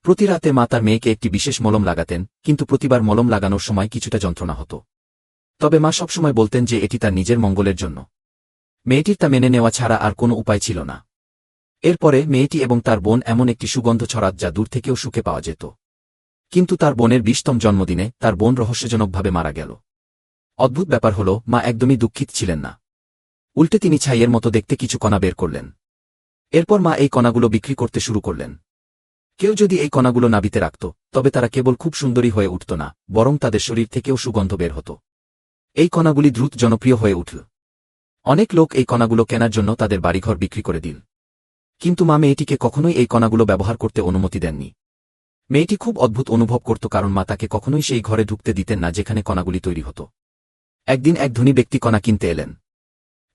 প্রতি রাতে মা তার মেয়েকে একটি বিশেষ মলম লাগাতেন, কিন্তু প্রতিবার মলম লাগানোর সময় কিছুটা যন্ত্রণা হতো। তবে মা সবসময় বলতেন যে এটি তার নিজের মঙ্গলের জন্য। মেয়েটির তা মেনে নেওয়া ছাড়া আর কোনো উপায় ছিল না। এরপরে মেয়েটি এবং তার বোন এমন একটি সুগন্ধ ছড়াত যা দূর থেকেও শুকে পাওয়া যেত। কিন্তু তার বোনের 20তম জন্মদিনে তার বোন রহস্যজনকভাবে মারা গেল। অদ্ভুত ব্যাপার হল, মা একদমই দুঃখিত ছিলেন না। উল্টে তিনি ছাইয়ের মতো দেখতে কিছু কণা বের করলেন। এরপর মা এই কণাগুলো বিক্রি করতে শুরু করলেন। কেউ যদি এই কণাগুলো নাবিতে রাখত, তবে তারা কেবল খুব সুন্দরী হয়ে উঠত না, বরং তাদের শরীর থেকেও সুগন্ধ বের হতো। এই কণাগুলি দ্রুত জনপ্রিয় হয়ে উঠল। অনেক লোক এই কণাগুলো কেনার জন্য তাদের বাড়িঘর বিক্রি করে দিল। কিন্তু মা মেয়েটিকে কখনোই এই কণাগুলো ব্যবহার করতে অনুমতি দেননি। মেয়েটি খুব অদ্ভুত অনুভব করত, কারণ মা তাকে কখনোই সেই ঘরে ঢুকতে দিতেন না যেখানে কণাগুলি তৈরি হতো। একদিন এক ধনী ব্যক্তি কণা কিনতে এলেন।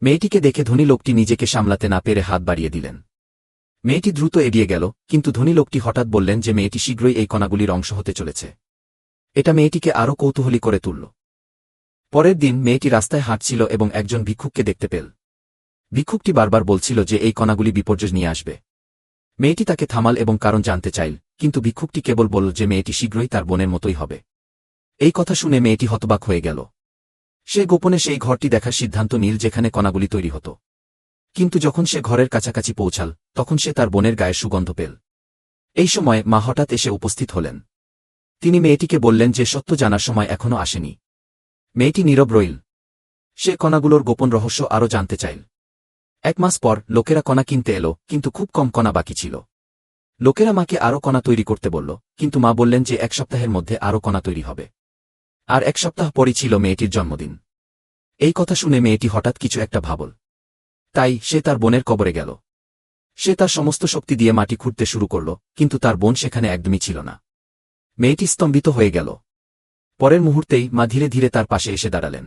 মেয়েটিকে দেখে ধনী লোকটি নিজেকে সামলাতে না পেরে হাত বাড়িয়ে দিলেন। মেয়েটি দ্রুত এগিয়ে গেল, কিন্তু ধনী লোকটি হঠাৎ বললেন যে মেয়েটি শীঘ্রই এই কণাগুলির অংশ হতে চলেছে। এটা মেয়েটিকে আরও কৌতূহলী করে তুলল। পরের দিন মেয়েটি রাস্তায় হাঁটছিল এবং একজন ভিক্ষুককে দেখতে পেল। ভিক্ষুকটি বারবার বলছিল যে এই কণাগুলি বিপর্যয় নিয়ে আসবে। মেয়েটি তাকে থামাল এবং কারণ জানতে চাইল, কিন্তু ভিক্ষুকটি কেবল বলল যে মেয়েটি শীঘ্রই তার বোনের মতোই হবে। এই কথা শুনে মেয়েটি হতবাক হয়ে গেল। সে গোপনে সেই ঘরটি দেখার সিদ্ধান্ত নিল যেখানে কণাগুলি তৈরি হতো। কিন্তু যখন সে ঘরের কাছাকাছি পৌঁছাল, তখন সে তার বোনের গায়ের সুগন্ধ পেল। এই সময় মা হঠাৎ এসে উপস্থিত হলেন। তিনি মেয়েটিকে বললেন যে সত্য জানার সময় এখনও আসেনি। মেয়েটি নীরব রইল। সে কণাগুলোর গোপন রহস্য আরও জানতে চাইল। 1 মাস পর লোকেরা কণা কিনতে এলো, কিন্তু খুব কম কণা বাকি ছিল। লোকেরা মাকে আরও কণা তৈরি করতে বলল, কিন্তু মা বললেন যে 1 সপ্তাহের মধ্যে আরও কণা তৈরি হবে। আর 1 সপ্তাহ পরই ছিল মেয়েটির জন্মদিন। এই কথা শুনে মেয়েটি হঠাৎ কিছু একটা ভাবল। তাই সে তার বোনের কবরে গেল। সে তার সমস্ত শক্তি দিয়ে মাটি খুঁড়তে শুরু করল, কিন্তু তার বোন সেখানে একদমই ছিল না। মেয়েটি স্তম্ভিত হয়ে গেল। পরের মুহূর্তেই মা ধীরে ধীরে তার পাশে এসে দাঁড়ালেন।